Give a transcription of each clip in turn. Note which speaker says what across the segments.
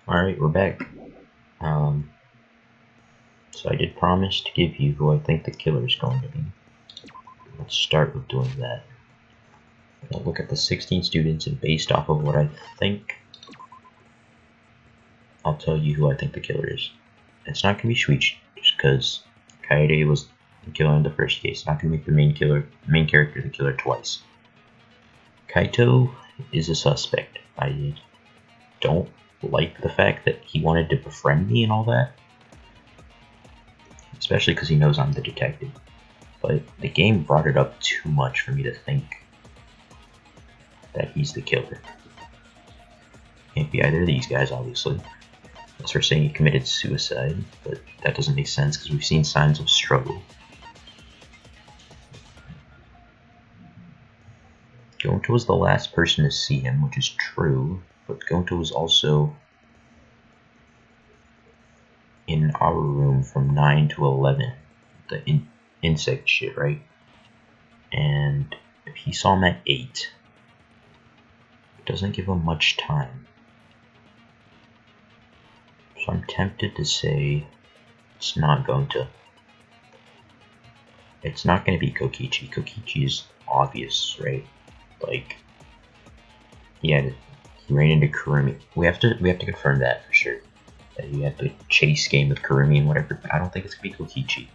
Speaker 1: Alright, we're back. Um, so I did promise to give you who I think the killer is going to be. Let's start with doing that. I'll look at the 16 students, and based off of what I think, I'll tell you who I think the killer is. It's not going to be Shuichi, just because Kaede was the killer in the first case. It's not going to make the main character the killer twice. Kaito is a suspect. I don't like the fact that he wanted to befriend me and all that. Especially because he knows I'm the detective. But the game brought it up too much for me to think that he's the killer. Can't be either of these guys, obviously. Unless we're saying he committed suicide, but that doesn't make sense because we've seen signs of struggle. Gonto was the last person to see him, which is true, but Gonto was also in our room from 9 to 11. The insect shit, right? And if he saw him at 8, it doesn't give him much time. So I'm tempted to say it's not Gonto. It's not going to be Kokichi. Kokichi is obvious, right? Like, he ran into Kurumi. We have to confirm that for sure. That he had the chase game with Kurumi and whatever. I don't think it's going to be Kokichi.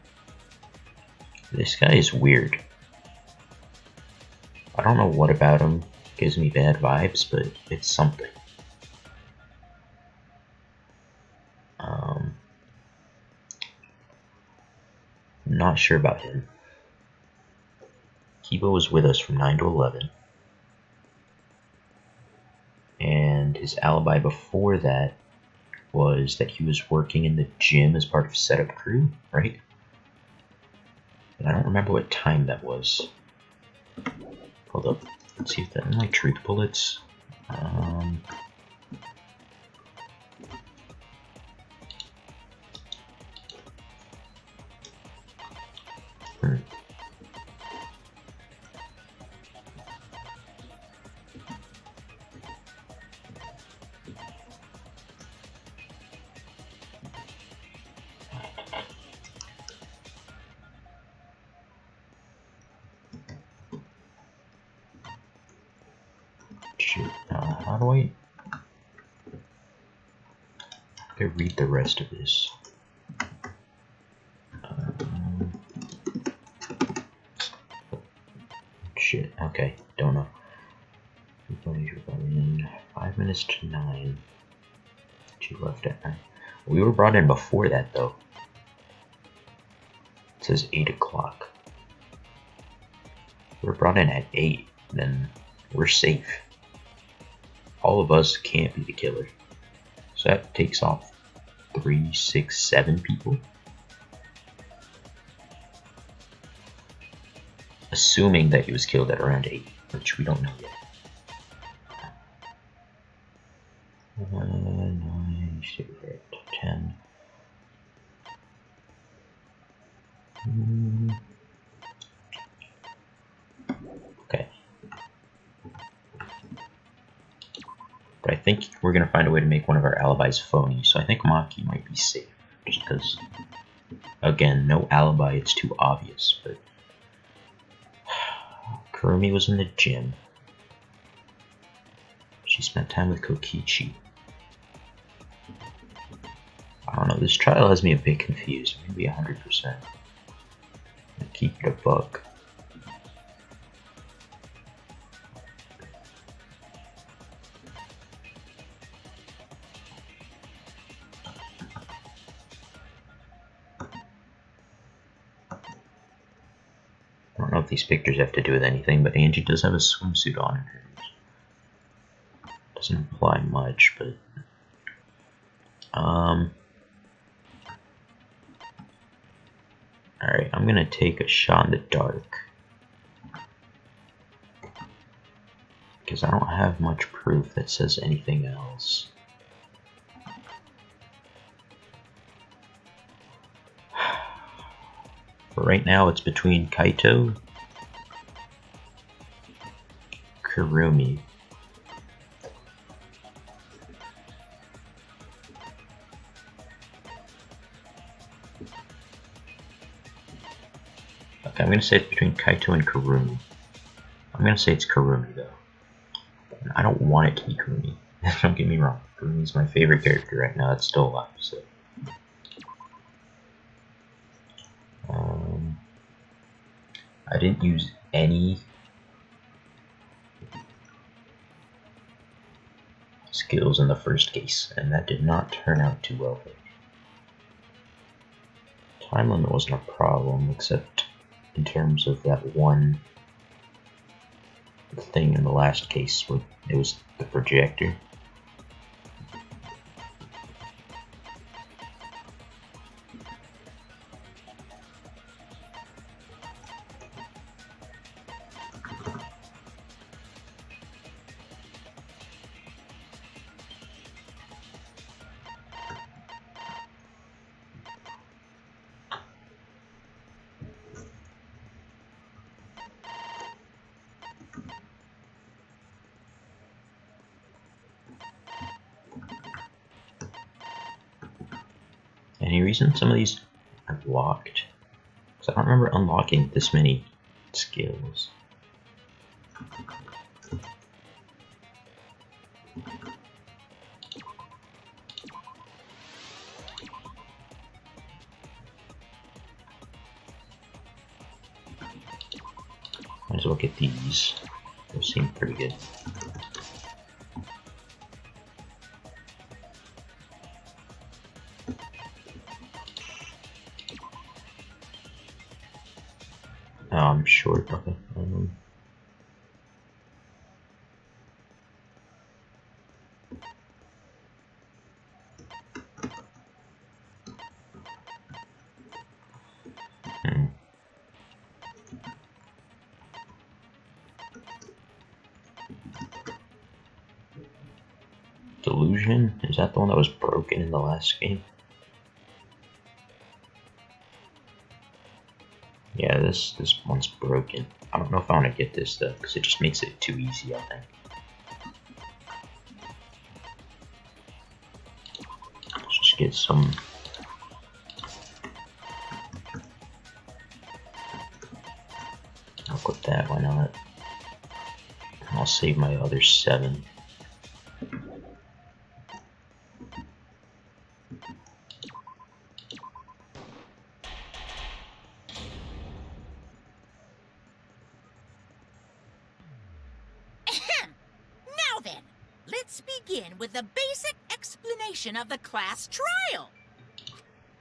Speaker 1: This guy is weird. I don't know what about him gives me bad vibes, but it's something. I'm not sure about him. Kiba was with us from 9 to 11. And his alibi before that was that he was working in the gym as part of setup crew, right? But I don't remember what time that was. Hold up. Let's see if that like truth bullets. Shoot, how do I read the rest of this? Shit, okay, don't know. 5 minutes to 9. She left at 9. We were brought in before that, though. It says 8 o'clock. We were brought in at 8, then we're safe. All of us can't be the killer. So that takes off 3, 6, 7 people. Assuming that he was killed at around 8, which we don't know yet. 9, 10. Okay. But I think we're going to find a way to make one of our alibis phony, so I think Maki might be safe. Just because, again, no alibi, it's too obvious, but Kurumi was in the gym. She spent time with Kokichi. I don't know, this trial has me a bit confused, maybe 100%. I'll keep it a buck. I don't know if these pictures have to do with anything, but Angie does have a swimsuit on in hers. Doesn't imply much, but alright, I'm gonna take a shot in the dark. Because I don't have much proof that says anything else. But right now it's between Kaito, Kurumi, Okay, I'm gonna say it's between Kaito and Kurumi. I'm gonna say it's Kurumi though. And I don't want it to be Kurumi. Don't get me wrong. Kurumi's my favorite character right now that's still alive, so. I didn't use any skills in the first case, and that did not turn out too well for me. Time limit wasn't a problem, except in terms of that one thing in the last case where it was the projector. Any reason some of these are locked? Because I don't remember unlocking this many skills. Might as well get these. Those seem pretty good. I'm short. Okay. Delusion? Is that the one that was broken in the last game? Yeah, this one's broken. I don't know if I want to get this though, because it just makes it too easy, I think. Let's just get some... I'll put that, why not? I'll save my other 7.
Speaker 2: Let's begin with a basic explanation of the class trial.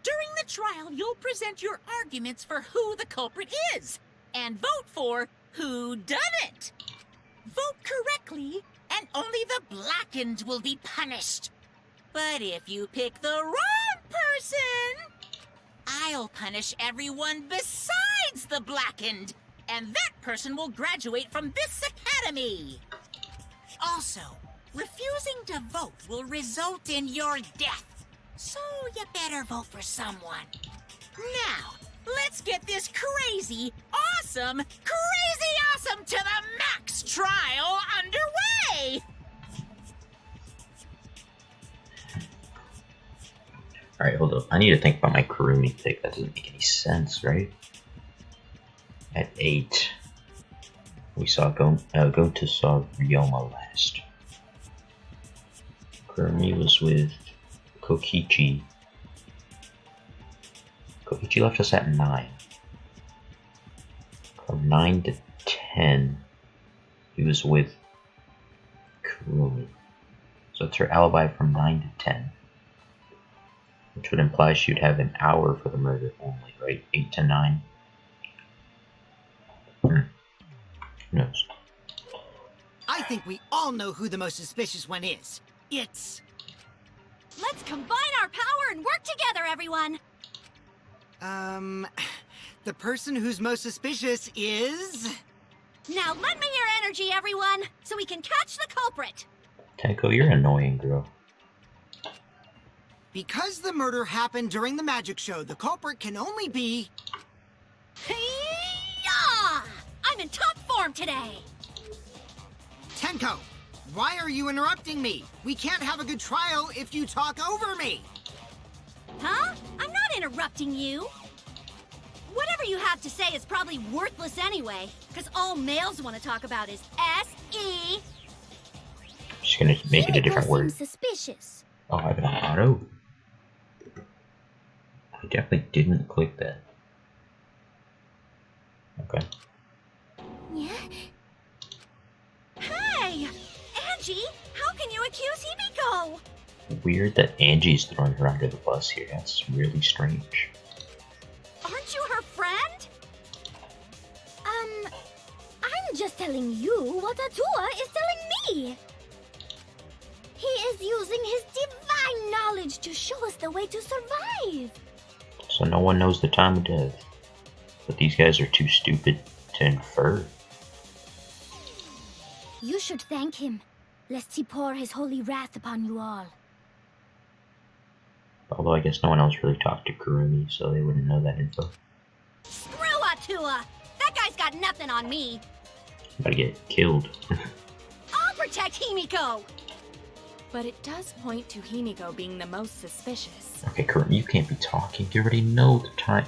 Speaker 2: During the trial, you'll present your arguments for who the culprit is, and vote for who done it. Vote correctly, and only the blackened will be punished. But if you pick the wrong person, I'll punish everyone besides the blackened, and that person will graduate from this academy. Also, refusing to vote will result in your death, so you better vote for someone. Now, let's get this crazy awesome to the max trial underway!
Speaker 1: Alright, hold up. I need to think about my Kurumi pick. That doesn't make any sense, right? At 8, we saw Goto saw Ryoma last. Kurumi was with Kokichi. Kokichi left us at 9. From 9 to 10, he was with Kurumi. So it's her alibi from 9 to 10. Which would imply she'd have an hour for the murder only, right? 8 to 9. Who knows?
Speaker 3: I think we all know who the most suspicious one is. It's...
Speaker 4: Let's combine our power and work together, everyone!
Speaker 3: The person who's most suspicious is...
Speaker 4: Now lend me your energy, everyone, so we can catch the culprit!
Speaker 1: Tenko, you're annoying, girl.
Speaker 3: Because the murder happened during the magic show, the culprit can only be...
Speaker 4: Hey-ya! I'm in top form today!
Speaker 3: Tenko, why are you interrupting me? We can't have a good trial if you talk over me!
Speaker 4: Huh? I'm not interrupting you! Whatever you have to say is probably worthless anyway, because all males want to talk about is S-E.
Speaker 1: Just gonna make it a different word.
Speaker 4: Seems suspicious.
Speaker 1: Oh, I have an auto. I definitely didn't click that. Okay.
Speaker 4: Yeah? Hey! Angie, how can you accuse Himiko?
Speaker 1: Weird that Angie's throwing her under the bus here. That's really strange.
Speaker 4: Aren't you her friend? I'm just telling you what Atua is telling me. He is using his divine knowledge to show us the way to survive.
Speaker 1: So no one knows the time of death. But these guys are too stupid to infer.
Speaker 4: You should thank him, lest he pour his holy wrath upon you all.
Speaker 1: Although I guess no one else really talked to Kurumi, so they wouldn't know that info.
Speaker 4: Screw Atua! That guy's got nothing on me.
Speaker 1: I'm gonna get killed.
Speaker 4: I'll protect Himiko!
Speaker 5: But it does point to Himiko being the most suspicious.
Speaker 1: Okay, Kurumi, you can't be talking. You already know the time.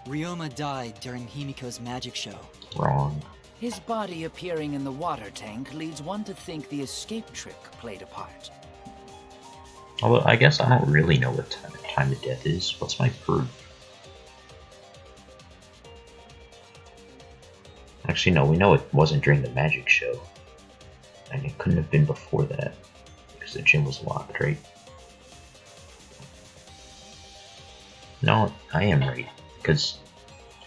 Speaker 6: Ryoma died during Himiko's magic show.
Speaker 1: Wrong.
Speaker 7: His body appearing in the water tank leads one to think the escape trick played a part.
Speaker 1: Although I guess I don't really know what time of death is. What's my proof? Actually, no, we know it wasn't during the magic show. And it couldn't have been before that. Because the gym was locked, right? No, I am right. Because,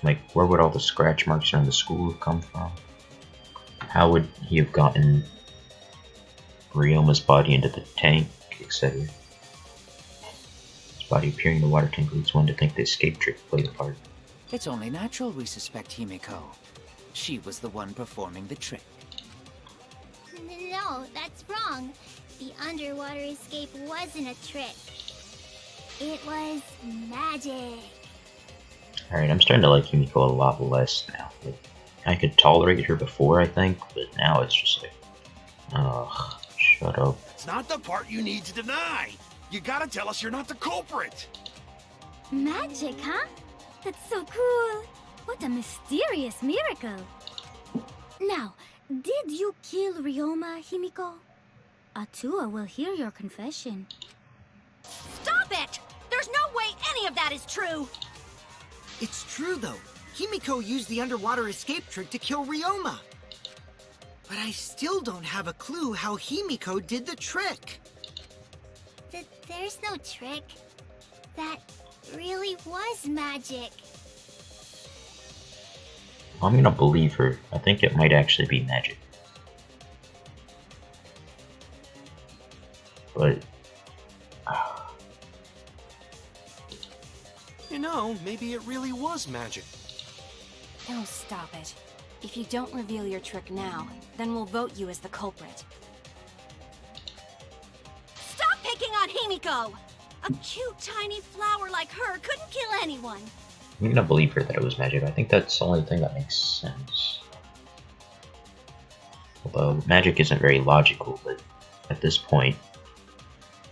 Speaker 1: like, where would all the scratch marks around the school have come from? How would he have gotten Ryoma's body into the tank, etc.? His body appearing in the water tank leads one to think the escape trick played a part.
Speaker 7: It's only natural we suspect Himiko. She was the one performing the trick.
Speaker 8: No, that's wrong. The underwater escape wasn't a trick. It was magic.
Speaker 1: Alright, I'm starting to like Himiko a lot less now. Like, I could tolerate her before, I think, but now it's just like, ugh, shut up.
Speaker 9: It's not the part you need to deny. You gotta tell us you're not the culprit.
Speaker 4: Magic, huh? That's so cool. What a mysterious miracle. Now, did you kill Ryoma, Himiko? Atua will hear your confession. Stop it! There's no way any of that is true!
Speaker 3: It's true, though. Himiko used the underwater escape trick to kill Ryoma. But I still don't have a clue how Himiko did the trick.
Speaker 8: There's no trick. That really was magic.
Speaker 1: I'm gonna believe her. I think it might actually be magic. But...
Speaker 9: You know, maybe it really was magic.
Speaker 5: No, stop it. If you don't reveal your trick now, then we'll vote you as the culprit.
Speaker 4: Stop picking on Himiko! A cute tiny flower like her couldn't kill anyone.
Speaker 1: I'm gonna believe her that it was magic. I think that's the only thing that makes sense. Although, magic isn't very logical, but at this point,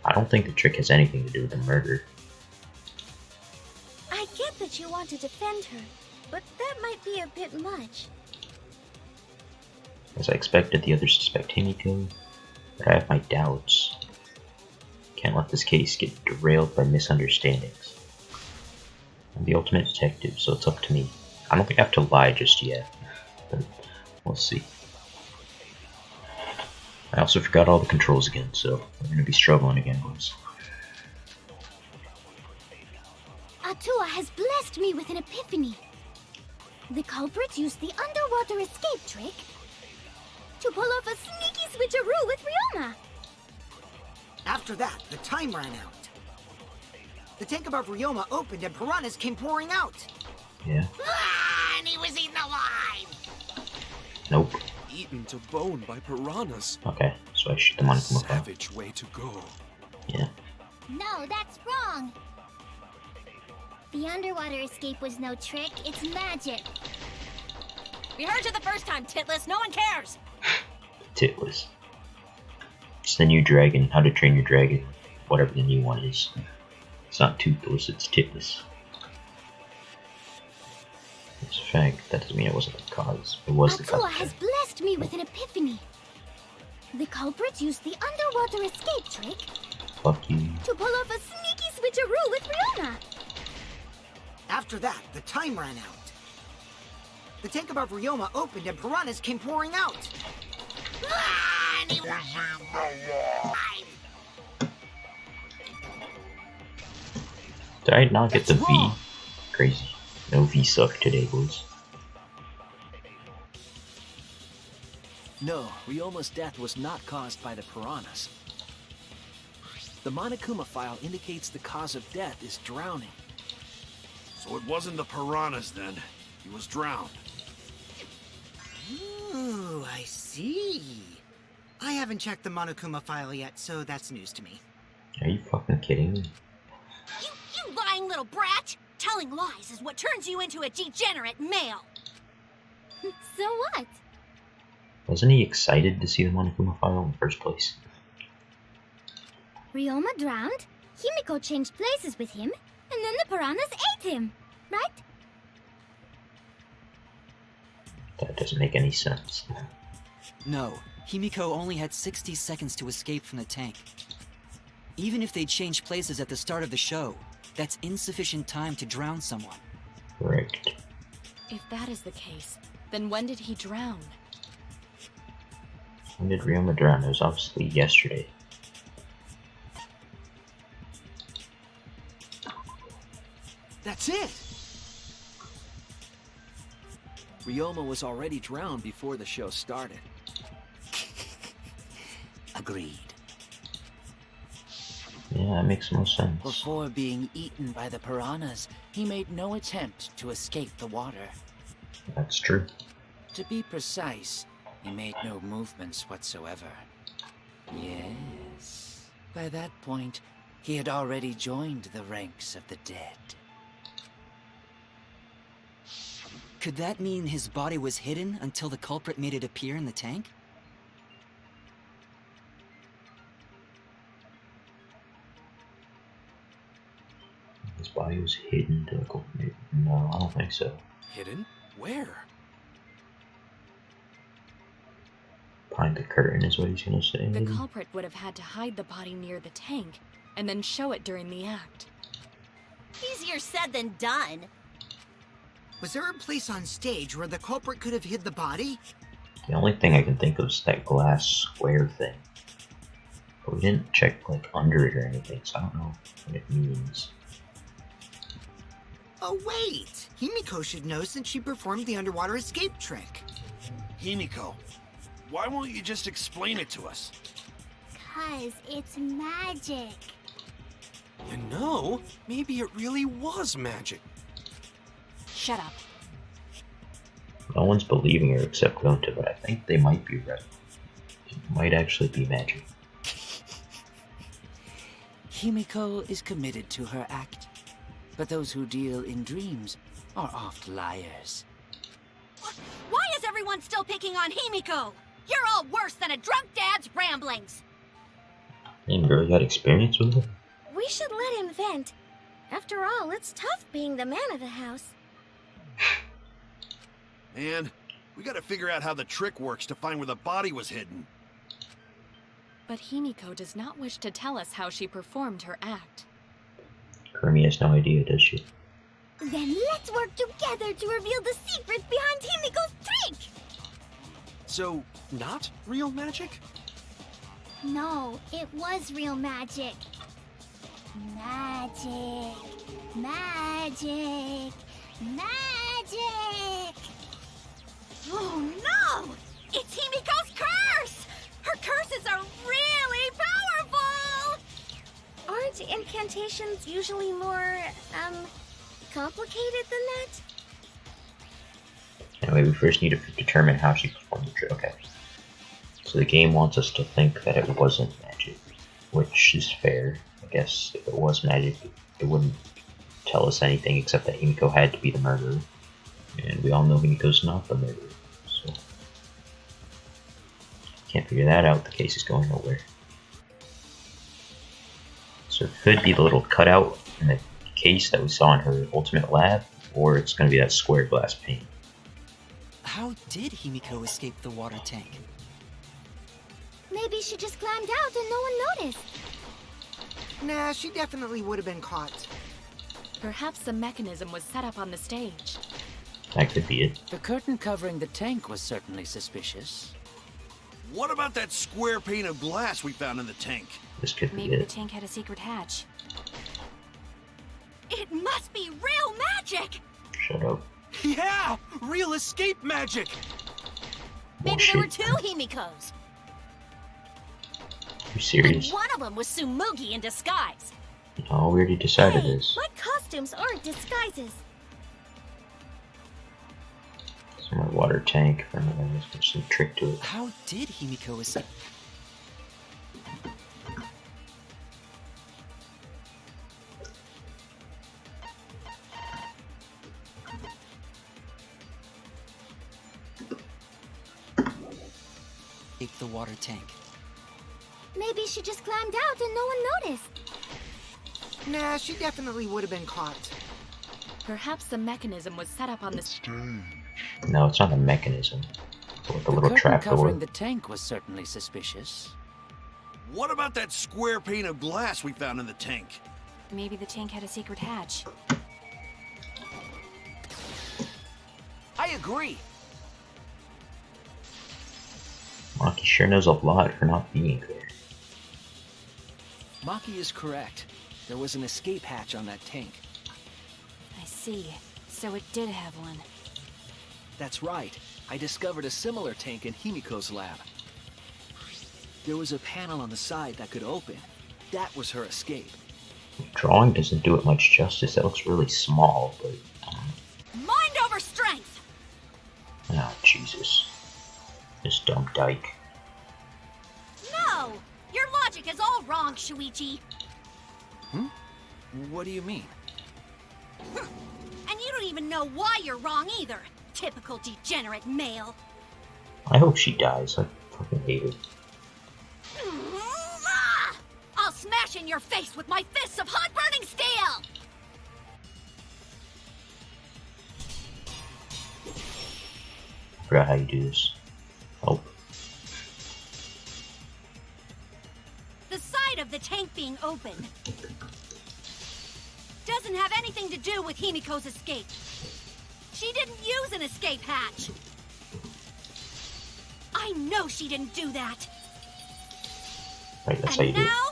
Speaker 1: I don't think the trick has anything to do with the murder.
Speaker 4: I get that you want to defend her, but that might be a bit much.
Speaker 1: As I expected, the others suspect Himiko, but I have my doubts. Can't let this case get derailed by misunderstandings. I'm the ultimate detective, so it's up to me. I don't think I have to lie just yet, but we'll see. I also forgot all the controls again, so we're going to be struggling again, boys.
Speaker 4: Atua has blessed me with an epiphany. The culprit used the underwater escape trick to pull off a sneaky switcheroo with Ryoma.
Speaker 3: After that, the time ran out. The tank above Ryoma opened and piranhas came pouring out.
Speaker 1: Yeah.
Speaker 3: Ah, and he was eaten alive!
Speaker 1: Nope.
Speaker 9: Eaten to bone by piranhas.
Speaker 1: Okay, so I shoot them on from above.
Speaker 9: Savage way to go.
Speaker 1: Yeah.
Speaker 8: No, that's wrong. The underwater escape was no trick, it's magic.
Speaker 4: We heard you the first time, Titless. No one cares.
Speaker 1: Titless. It's the new dragon, How to Train Your Dragon, whatever the new one is. It's not Toothless, it's Titless. It's a fact. That doesn't mean it wasn't the cause. It was the cause.
Speaker 4: Atua has blessed me with an epiphany. The culprit used the underwater escape trick
Speaker 1: Fuck you.
Speaker 4: to pull off a sneaky switcheroo with Riona.
Speaker 3: After that, the time ran out. The tank above Ryoma opened and piranhas came pouring out.
Speaker 1: Did I not get
Speaker 3: That's
Speaker 1: the
Speaker 3: wrong.
Speaker 1: V? Crazy. No V suck today, boys.
Speaker 7: No, Ryoma's death was not caused by the piranhas. The Monokuma file indicates the cause of death is drowning.
Speaker 9: So it wasn't the piranhas then. He was drowned.
Speaker 3: Ooh, I see. I haven't checked the Monokuma file yet, so that's news to me.
Speaker 1: Are you fucking kidding me?
Speaker 2: You lying little brat! Telling lies is what turns you into a degenerate male.
Speaker 4: So what?
Speaker 1: Wasn't he excited to see the Monokuma file in the first place?
Speaker 4: Ryoma drowned, Himiko changed places with him, and then the piranhas ate him, right?
Speaker 1: That doesn't make any sense.
Speaker 6: No, Himiko only had 60 seconds to escape from the tank. Even if they changed places at the start of the show, that's insufficient time to drown someone.
Speaker 1: Correct.
Speaker 5: If that is the case, then when did he drown?
Speaker 1: When did Ryoma drown? It was obviously yesterday.
Speaker 3: That's it!
Speaker 7: Ryoma was already drowned before the show started.
Speaker 10: Agreed.
Speaker 1: Yeah, that makes no sense.
Speaker 10: Before being eaten by the piranhas, he made no attempt to escape the water.
Speaker 1: That's true.
Speaker 10: To be precise, he made no movements whatsoever. Yes. By that point, he had already joined the ranks of the dead.
Speaker 6: Could that mean his body was hidden until the culprit made it appear in the tank?
Speaker 1: His body was hidden to the culprit. No, I don't think so.
Speaker 9: Hidden? Where?
Speaker 1: Behind the curtain is what he's gonna say.
Speaker 5: The
Speaker 1: maybe?
Speaker 5: culprit would have had to hide the body near the tank, and then show it during the act.
Speaker 2: Easier said than done.
Speaker 3: Was there a place on stage where the culprit could have hid the body?
Speaker 1: The only thing I can think of is that glass square thing. But we didn't check like under it or anything, so I don't know what it means.
Speaker 3: Oh wait! Himiko should know since she performed the underwater escape trick.
Speaker 9: Himiko, why won't you just explain it to us?
Speaker 8: 'Cause it's magic.
Speaker 9: You know, maybe it really was magic.
Speaker 5: Shut up.
Speaker 1: No one's believing her except Gonta, but I think they might be right. It might actually be magic.
Speaker 10: Himiko is committed to her act, but those who deal in dreams are oft liars.
Speaker 2: Why is everyone still picking on Himiko? You're all worse than a drunk dad's ramblings.
Speaker 1: And girl, you got experience with it?
Speaker 4: We should let him vent. After all, it's tough being the man of the house.
Speaker 9: And we gotta figure out how the trick works to find where the body was hidden.
Speaker 5: But Himiko does not wish to tell us how she performed her act.
Speaker 1: Kurumi has no idea, does she?
Speaker 4: Then let's work together to reveal the secret behind Himiko's trick!
Speaker 9: So, not real magic?
Speaker 8: No, it was real magic. Magic. Magic. Magic.
Speaker 2: Oh no! It's Himiko's curse! Her curses are really powerful!
Speaker 4: Aren't incantations usually more, complicated than that?
Speaker 1: Anyway, we first need to determine how she performed the trick. Okay. So the game wants us to think that it wasn't magic, which is fair. I guess if it was magic, it wouldn't tell us anything except that Himiko had to be the murderer. And we all know Himiko's not the murderer, so... Can't figure that out, the case is going nowhere. So it could be the little cutout in the case that we saw in her ultimate lab, or it's going to be that square glass pane.
Speaker 6: How did Himiko escape the water tank?
Speaker 4: Maybe she just climbed out and no one noticed.
Speaker 3: Nah, she definitely would have been caught.
Speaker 5: Perhaps the mechanism was set up on the stage.
Speaker 1: That could be it.
Speaker 10: The curtain covering the tank was certainly suspicious.
Speaker 9: What about that square pane of glass we found in the tank?
Speaker 1: This could be
Speaker 5: Maybe the
Speaker 1: it.
Speaker 5: tank had a secret hatch.
Speaker 2: It must be real magic!
Speaker 1: Shut up.
Speaker 7: Yeah! Real escape magic!
Speaker 2: Maybe
Speaker 1: Bullshit.
Speaker 2: there were two Himikos.
Speaker 1: You
Speaker 2: And
Speaker 1: serious?
Speaker 2: one of them was Tsumugi in disguise.
Speaker 1: No, we already decided
Speaker 4: Hey,
Speaker 1: this.
Speaker 4: my costumes aren't disguises.
Speaker 1: So my water tank, and then there's some trick to it.
Speaker 6: How did Himiko escape? Escape the water tank.
Speaker 4: Maybe she just climbed out and no one noticed.
Speaker 3: Nah, she definitely would have been caught.
Speaker 5: Perhaps the mechanism was set up on the stage.
Speaker 1: No, it's not a mechanism. It's like a
Speaker 10: The
Speaker 1: little
Speaker 10: curtain
Speaker 1: trap door.
Speaker 10: covering the tank was certainly suspicious.
Speaker 9: What about that square pane of glass we found in the tank?
Speaker 5: Maybe the tank had a secret hatch.
Speaker 7: I agree.
Speaker 1: Maki sure knows a lot for not being there.
Speaker 7: Maki is correct. There was an escape hatch on that tank.
Speaker 5: I see. So it did have one.
Speaker 7: That's right. I discovered a similar tank in Himiko's lab. There was a panel on the side that could open. That was her escape.
Speaker 1: Drawing doesn't do it much justice. That looks really small, but
Speaker 2: Mind over strength!
Speaker 1: oh Jesus, this dumb dyke.
Speaker 2: No! Your logic is all wrong, Shuichi.
Speaker 7: What do you mean?
Speaker 2: And you don't even know why you're wrong either. Typical degenerate male.
Speaker 1: I hope she dies. I fucking hate her.
Speaker 2: Ah! I'll smash in your face with my fists of hot burning steel!
Speaker 1: I forgot how you do this. Oh,
Speaker 2: The side of the tank being open doesn't have anything to do with Himiko's escape. She didn't use an escape hatch. I know she didn't do that.
Speaker 1: right, that's how you
Speaker 2: And
Speaker 1: do it.
Speaker 2: now,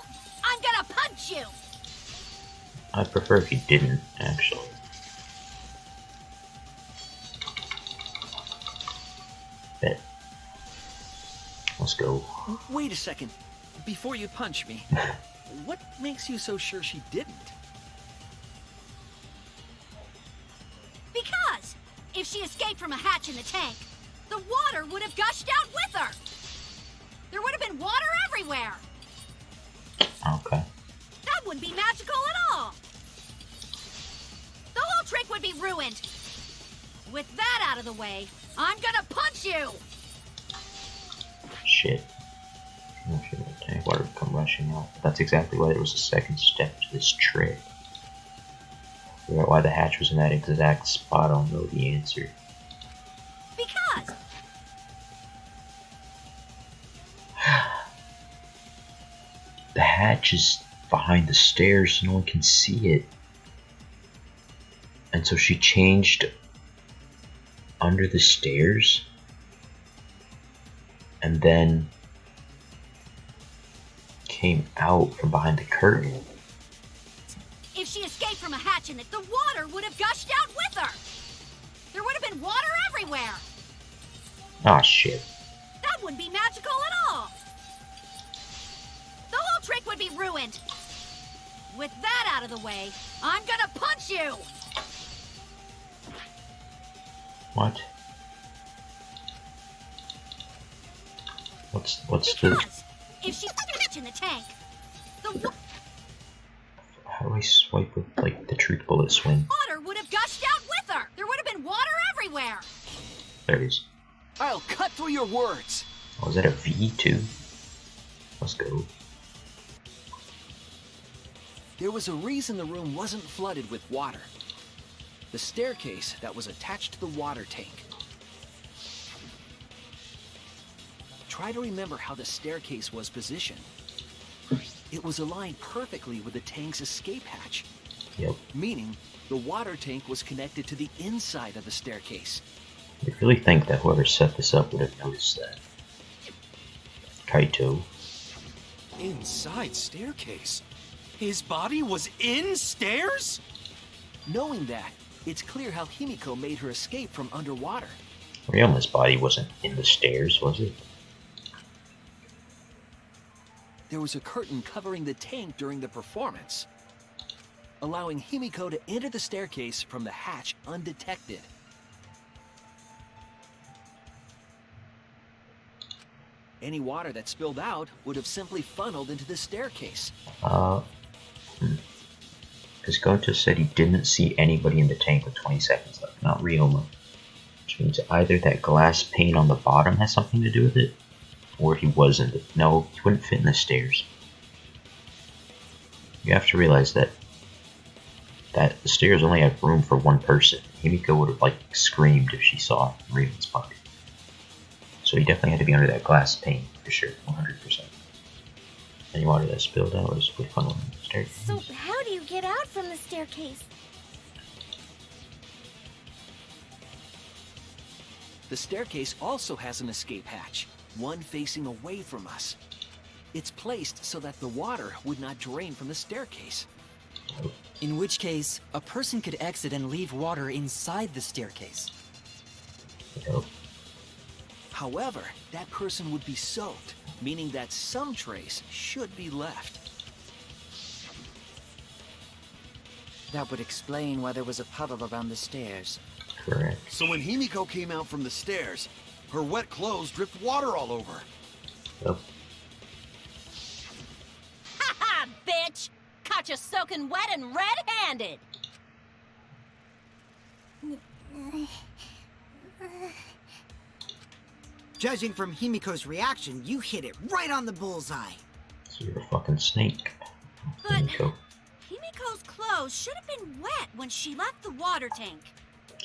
Speaker 2: I'm gonna punch you!
Speaker 1: I'd prefer if you didn't, actually. Bet. Let's go.
Speaker 7: Wait a second. Before you punch me, what makes you so sure she didn't?
Speaker 2: Because if she escaped from a hatch in the tank, the water would have gushed out with her. There would have been water everywhere.
Speaker 1: Okay.
Speaker 2: That wouldn't be magical at all. The whole trick would be ruined. With that out of the way, I'm gonna punch you.
Speaker 1: Shit. I'm sure the tank water would come rushing out. That's exactly why there was a second step to this trick. Figure out why the hatch was in that exact spot. I'll know the answer.
Speaker 2: Because
Speaker 1: The hatch is behind the stairs so no one can see it. And so she changed under the stairs and then came out from behind the curtain.
Speaker 2: if she escaped from a hatch in it, the water would have gushed out with her. There would have been water everywhere.
Speaker 1: Ah, shit.
Speaker 2: That wouldn't be magical at all. The whole trick would be ruined. With that out of the way, I'm gonna punch you.
Speaker 1: What? What's the...
Speaker 2: Because if she's in the tank, the
Speaker 1: How do I swipe with, like, the truth bullet swing?
Speaker 2: water would have gushed out with her. There would have been water everywhere.
Speaker 1: There it is.
Speaker 7: I'll cut through your words.
Speaker 1: Oh, is that a V too? Let's go.
Speaker 7: There was a reason the room wasn't flooded with water. the staircase that was attached to the water tank. Try to remember how the staircase was positioned. It was aligned perfectly with the tank's escape hatch.
Speaker 1: Yep.
Speaker 7: Meaning, the water tank was connected to the inside of the staircase.
Speaker 1: I really think that whoever set this up would have noticed that. Kaito.
Speaker 9: Inside staircase? His body was in stairs?
Speaker 7: Knowing that, it's clear how Himiko made her escape from underwater.
Speaker 1: Ryoma's body wasn't in the stairs, was it?
Speaker 7: There was a curtain covering the tank during the performance, allowing Himiko to enter the staircase from the hatch undetected. Any water that spilled out would have simply funneled into the staircase.
Speaker 1: Because Goto said he didn't see anybody in the tank with 20 seconds left, not Ryoma. Which means either that glass pane on the bottom has something to do with it, or he wasn't. No, he wouldn't fit in the stairs. You have to realize that the stairs only have room for one person. Himiko would have screamed if she saw Ryoma's body. So he definitely had to be under that glass pane for sure, 100%. Any water that spilled out was funneled in the staircase.
Speaker 4: So how do you get out from the staircase?
Speaker 7: The staircase also has an escape hatch, one facing away from us. It's placed so that the water would not drain from the staircase.
Speaker 6: In which case, a person could exit and leave water inside the staircase.
Speaker 1: Yep.
Speaker 7: However, that person would be soaked, meaning that some trace should be left.
Speaker 10: That would explain why there was a puddle around the stairs.
Speaker 1: Correct.
Speaker 9: So when Himiko came out from the stairs, her wet clothes dripped water all over.
Speaker 1: Yep.
Speaker 2: Ha ha, bitch! Caught you soaking wet and red-handed!
Speaker 3: Judging from Himiko's reaction, you hit it right on the bullseye.
Speaker 1: So you're a fucking snake.
Speaker 2: But
Speaker 1: Himiko.
Speaker 2: Himiko's clothes should have been wet when she left the water tank.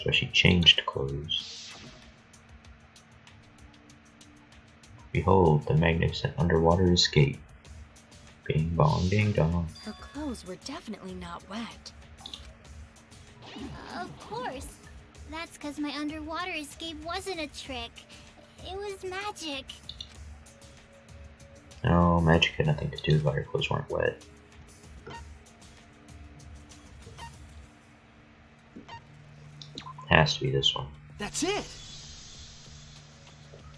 Speaker 1: So she changed clothes. Behold, the magnificent underwater escape. Bing bong ding dong.
Speaker 5: Her clothes were definitely not wet.
Speaker 8: Of course. That's because my underwater escape wasn't a trick. It was magic.
Speaker 1: No, magic had nothing to do with why her clothes weren't wet. Has to be this one.
Speaker 7: That's it!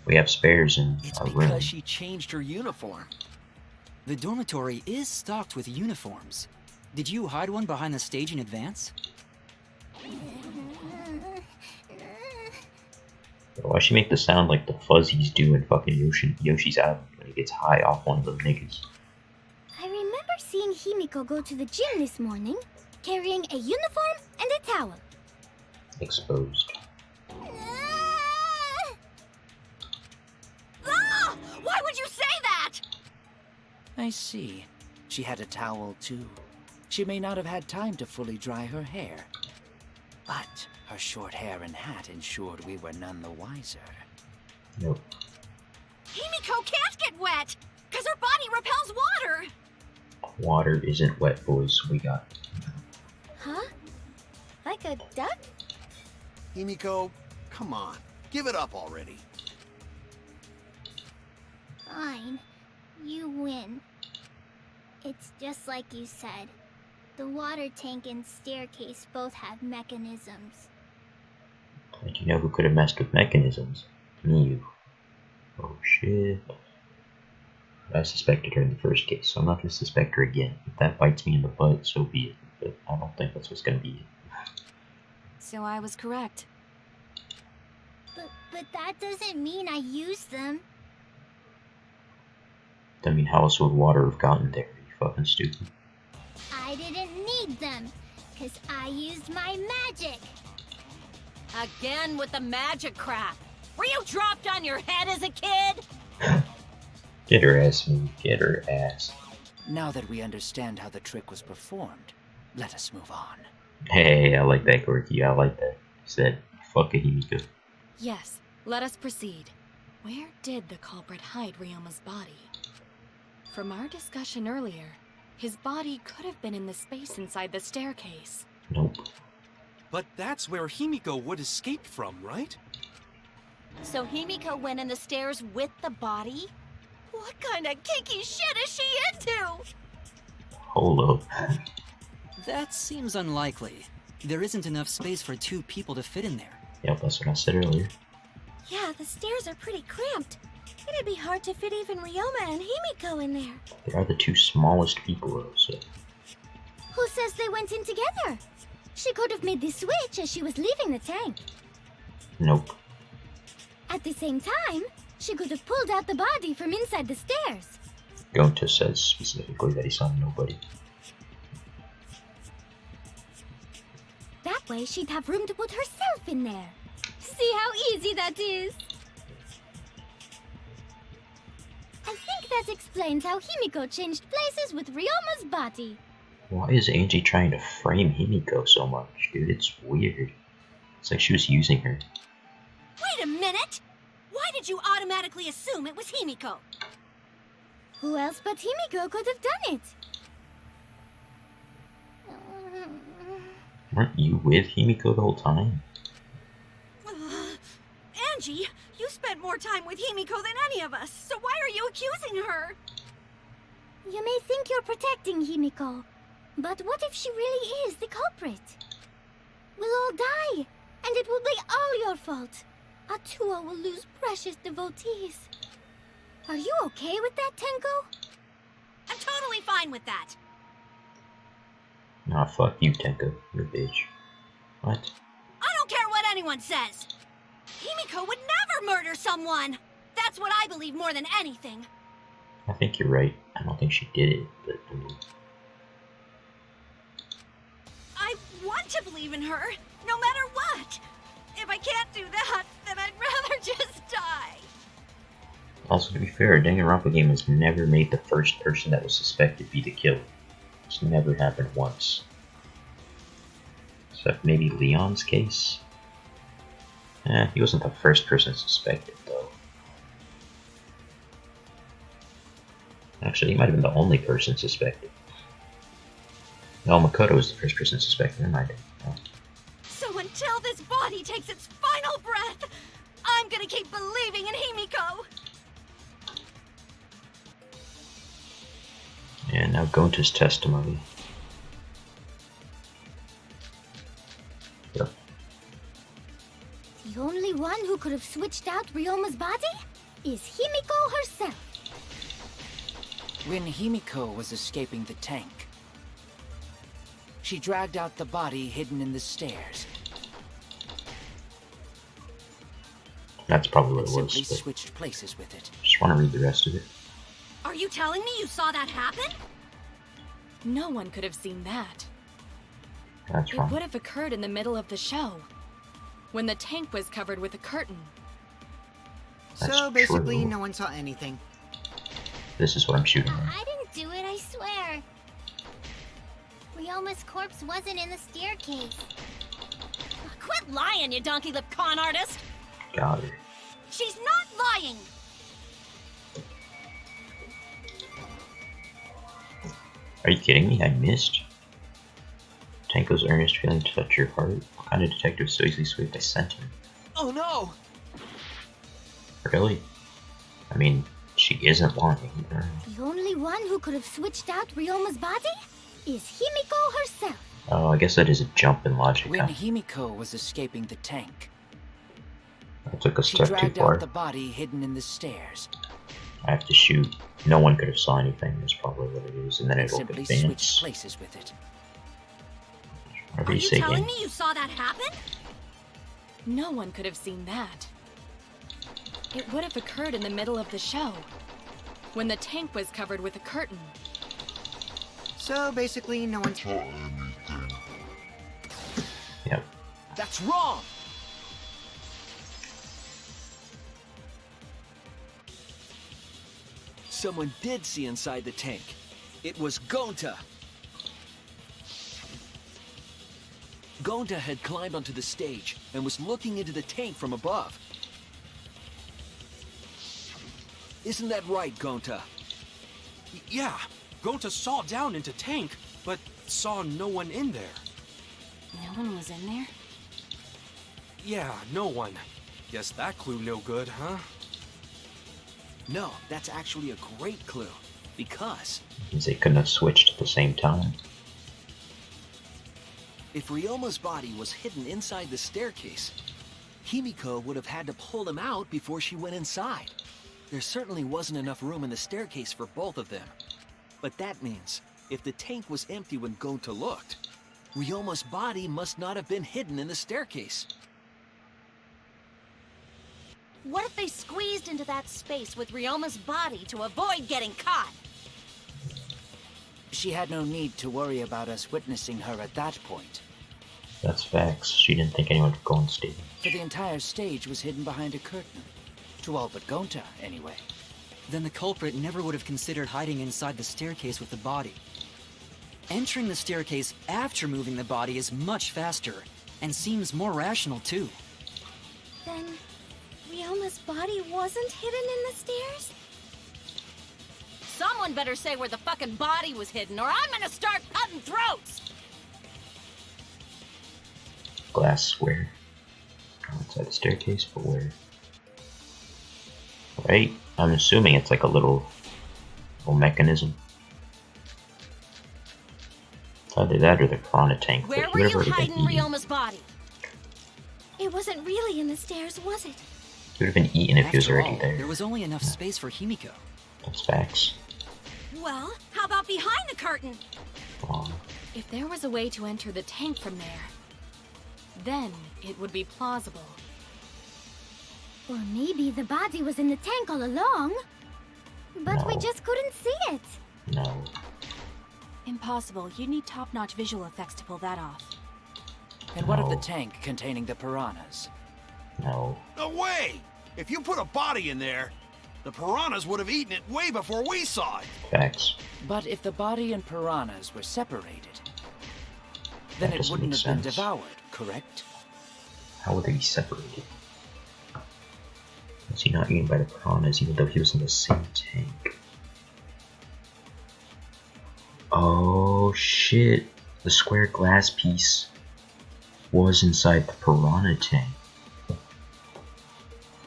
Speaker 1: We have spares in
Speaker 7: It's
Speaker 1: our
Speaker 7: because
Speaker 1: room.
Speaker 7: she changed her uniform.
Speaker 6: The dormitory is stocked with uniforms. Did you hide one behind the stage in advance?
Speaker 1: Why she make the sound like the fuzzies do in fucking Yoshi's Island when he gets high off one of them niggas?
Speaker 4: I remember seeing Himiko go to the gym this morning, carrying a uniform and a towel.
Speaker 1: Exposed.
Speaker 2: Ah! Why would you say that?
Speaker 10: I see. She had a towel too. She may not have had time to fully dry her hair. But her short hair and hat ensured we were none the wiser.
Speaker 1: Nope.
Speaker 2: Himiko can't get wet, because her body repels water.
Speaker 1: Water isn't wet, boys. We got it.
Speaker 4: Huh? Like a duck?
Speaker 9: Himiko, come on. Give it up already.
Speaker 8: Fine. You win. It's just like you said. The water tank and staircase both have mechanisms.
Speaker 1: And you know who could have messed with mechanisms? You. Oh shit. I suspected her in the first case, so I'm not going to suspect her again. If that bites me in the butt, so be it. But I don't think that's what's going to be it.
Speaker 5: So I was correct.
Speaker 8: But that doesn't mean I used them.
Speaker 1: I mean, how else would water have gotten there? Are you fucking stupid?
Speaker 8: I didn't need them, because I used my magic.
Speaker 2: Again with the magic crap. Were you dropped on your head as a kid?
Speaker 1: Get her ass, me. Get her ass.
Speaker 10: Now that we understand how the trick was performed, let us move on.
Speaker 1: Hey, I like that, Gorky. I like that. Said, fuck a Himiko.
Speaker 5: Yes, let us proceed. Where did the culprit hide Ryoma's body? From our discussion earlier, his body could have been in the space inside the staircase.
Speaker 1: Nope.
Speaker 9: But that's where Himiko would escape from, right?
Speaker 11: So Himiko went in the stairs with the body? What kind of kinky shit is she into?
Speaker 1: Hold up.
Speaker 6: That seems unlikely. There isn't enough space for 2 people to fit in there.
Speaker 1: Yep, that's what I said earlier.
Speaker 4: Yeah, the stairs are pretty cramped. It'd be hard to fit even Ryoma and Himiko in there.
Speaker 1: They are the 2 smallest people, though, so.
Speaker 4: Who says they went in together? She could have made the switch as she was leaving the tank.
Speaker 1: Nope.
Speaker 4: At the same time, she could have pulled out the body from inside the stairs.
Speaker 1: Gonta says specifically that he saw nobody.
Speaker 4: That way she'd have room to put herself in there. See how easy that is? I think that explains how Himiko changed places with Ryoma's body.
Speaker 1: Why is Angie trying to frame Himiko so much, dude? It's weird. It's like she was using her.
Speaker 11: Wait a minute! Why did you automatically assume it was Himiko?
Speaker 4: Who else but Himiko could have done it?
Speaker 1: Weren't you with Himiko the whole time?
Speaker 11: Angie, you spent more time with Himiko than any of us, so why are you accusing her?
Speaker 4: You may think you're protecting Himiko, but what if she really is the culprit? We'll all die, and it will be all your fault. Atua will lose precious devotees. Are you okay with that, Tenko?
Speaker 11: I'm totally fine with that.
Speaker 1: Nah, fuck you, Tenko. You're a bitch. What?
Speaker 11: I don't care what anyone says. Himiko would never murder someone. That's what I believe more than anything.
Speaker 1: I think you're right. I don't think she did it, but I mean...
Speaker 11: I want to believe in her, no matter what. If I can't do that, then I'd rather just die.
Speaker 1: Also, to be fair, Danganronpa game has never made the first person that was suspected be the killer. It's never happened once. Except maybe Leon's case? He wasn't the first person suspected, though. Actually, he might have been the only person suspected. No, Makoto was the first person suspected. Never mind. No.
Speaker 11: So until this body takes its final breath, I'm gonna keep believing in Himiko.
Speaker 1: And now Gonta's testimony. Yep.
Speaker 4: The only one who could have switched out Ryoma's body is Himiko herself.
Speaker 10: When Himiko was escaping the tank, she dragged out the body hidden in the stairs.
Speaker 1: That's probably what it
Speaker 10: Simply
Speaker 1: was. But
Speaker 10: switched places with it.
Speaker 1: just want to read the rest of it.
Speaker 11: Are you telling me you saw that happen?
Speaker 5: No one could have seen that.
Speaker 1: That's
Speaker 5: It
Speaker 1: wrong.
Speaker 5: would have occurred in the middle of the show, when the tank was covered with a curtain.
Speaker 1: That's
Speaker 3: So basically,
Speaker 1: true.
Speaker 3: no one saw anything.
Speaker 1: This is what I'm shooting at.
Speaker 8: I didn't do it, I swear. Ryoma's corpse wasn't in the staircase.
Speaker 11: Quit lying, you donkey-lipped con artist!
Speaker 1: Got her.
Speaker 11: She's not lying!
Speaker 1: Are you kidding me? I missed. Tenko's earnest feeling to touch your heart. What kind of detective is so easily swayed by sentiment?
Speaker 7: Oh no!
Speaker 1: Really? I mean, she isn't lying.
Speaker 4: The only one who could have switched out Ryoma's body is Himiko herself.
Speaker 1: Oh, I guess that is a jump in logic.
Speaker 10: When
Speaker 1: Huh?
Speaker 10: Himiko was escaping the tank,
Speaker 1: I took a
Speaker 10: she
Speaker 1: step too
Speaker 10: dragged
Speaker 1: far.
Speaker 10: out the body hidden in the stairs.
Speaker 1: I have to shoot. No one could have saw anything. That's probably what it is. And then it'll
Speaker 10: Simply
Speaker 1: advance.
Speaker 10: switched places with it.
Speaker 1: Whatever
Speaker 11: Are
Speaker 1: you
Speaker 11: you
Speaker 1: say,
Speaker 11: telling
Speaker 1: gang.
Speaker 11: me you saw that happen?
Speaker 5: No one could have seen that. It would have occurred in the middle of the show, when the tank was covered with a curtain.
Speaker 3: So basically, no one saw
Speaker 1: Yep.
Speaker 7: That's wrong! Someone did see inside the tank. It was Gonta. Gonta had climbed onto the stage and was looking into the tank from above. Isn't that right, Gonta?
Speaker 12: Yeah, Gonta saw down into tank, but saw no one in there.
Speaker 5: No one was in there?
Speaker 12: Yeah, no one. Guess that clue no good, huh?
Speaker 7: No, that's actually a great clue. Because
Speaker 1: Means they couldn't have switched at the same time.
Speaker 7: if Ryoma's body was hidden inside the staircase, Himiko would have had to pull him out before she went inside. There certainly wasn't enough room in the staircase for both of them. But that means, if the tank was empty when Gonta looked, Ryoma's body must not have been hidden in the staircase.
Speaker 11: What if they squeezed into that space with Ryoma's body to avoid getting caught?
Speaker 10: She had no need to worry about us witnessing her at that point.
Speaker 1: That's facts. She didn't think anyone could go on stage.
Speaker 10: For the entire stage was hidden behind a curtain. To all but Gonta, anyway.
Speaker 6: Then the culprit never would have considered hiding inside the staircase with the body. Entering the staircase after moving the body is much faster, and seems more rational too.
Speaker 4: Then, Ryoma's body wasn't hidden in the stairs?
Speaker 11: Someone better say where the fucking body was hidden, or I'm gonna start cutting throats!
Speaker 1: Glass square. Outside the staircase, but where? Right? I'm assuming it's like a little mechanism. It's either that or the piranha tank. but
Speaker 11: Where
Speaker 1: he
Speaker 11: were
Speaker 1: would have
Speaker 11: you
Speaker 1: already
Speaker 11: hiding
Speaker 1: been eaten.
Speaker 11: Ryoma's body?
Speaker 4: It wasn't really in the stairs, was it?
Speaker 1: He would have been eaten if he was
Speaker 6: After
Speaker 1: already
Speaker 6: all,
Speaker 1: there.
Speaker 6: there was only enough space for Himiko.
Speaker 1: That's facts.
Speaker 11: Well, how about behind the curtain?
Speaker 1: Wrong.
Speaker 5: If there was a way to enter the tank from there, then it would be plausible.
Speaker 4: Or maybe the body was in the tank all along. But we
Speaker 1: No.
Speaker 4: just couldn't see it.
Speaker 1: No.
Speaker 5: Impossible. You'd need top-notch visual effects to pull that off.
Speaker 10: And what of the
Speaker 1: No.
Speaker 10: tank containing the piranhas?
Speaker 1: No.
Speaker 9: No way! If you put a body in there, the piranhas would have eaten it way before we saw it.
Speaker 1: Facts.
Speaker 10: But if the body and piranhas were separated, then
Speaker 1: That
Speaker 10: it
Speaker 1: doesn't
Speaker 10: wouldn't
Speaker 1: make
Speaker 10: have been
Speaker 1: sense.
Speaker 10: devoured, correct?
Speaker 1: How would they be separated? Was he not eaten by the piranhas even though he was in the same tank? Oh shit. The square glass piece was inside the piranha tank.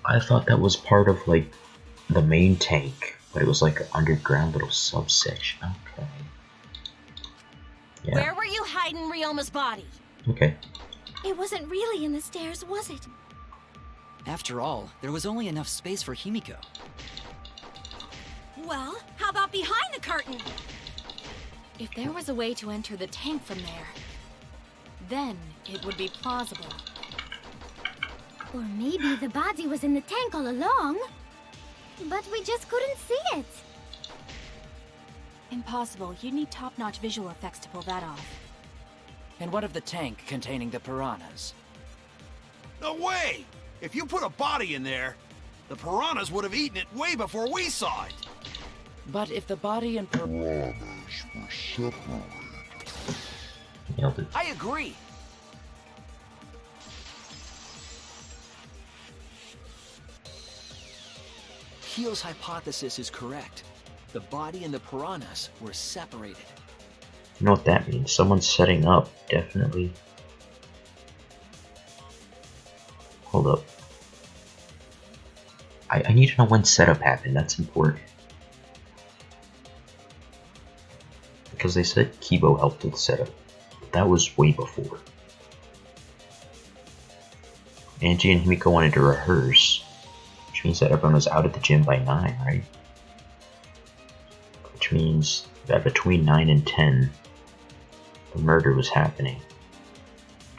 Speaker 1: I thought that was part of like the main tank, but it was like an underground little subsection. Okay. Yeah.
Speaker 11: Where were you hiding Ryoma's body?
Speaker 1: Okay.
Speaker 4: It wasn't really in the stairs, was it?
Speaker 6: After all, there was only enough space for Himiko.
Speaker 11: Well, how about behind the curtain?
Speaker 5: If there was a way to enter the tank from there, then it would be plausible.
Speaker 4: Or maybe the body was in the tank all along. But we just couldn't see it.
Speaker 5: Impossible. You'd need top-notch visual effects to pull that off.
Speaker 10: And what of the tank containing the piranhas?
Speaker 9: No way! If you put a body in there, the piranhas would have eaten it way before we saw it.
Speaker 10: But if the body and
Speaker 1: Nailed it.
Speaker 7: I agree. Keel's hypothesis is correct. The body and the piranhas were separated.
Speaker 1: You know what that means? Someone's setting up, definitely. Hold up. I need to know when setup happened, that's important. Because they said Kibo helped with setup. But that was way before. Angie and Himiko wanted to rehearse, which means that everyone was out at the gym by 9, right? Which means that between 9 and 10, the murder was happening,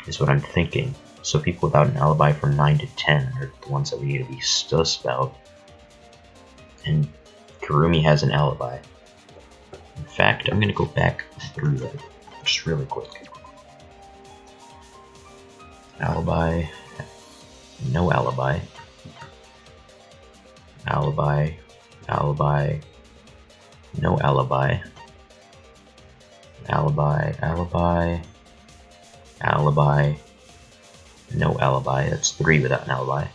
Speaker 1: is what I'm thinking. So people without an alibi from 9 to 10 are the ones that we need to be sus about. And Kurumi has an alibi. In fact, I'm gonna go back through that just really quick. Alibi, no alibi. Alibi, alibi, no alibi. Alibi, alibi, Alibi. No alibi. That's 3 without an alibi.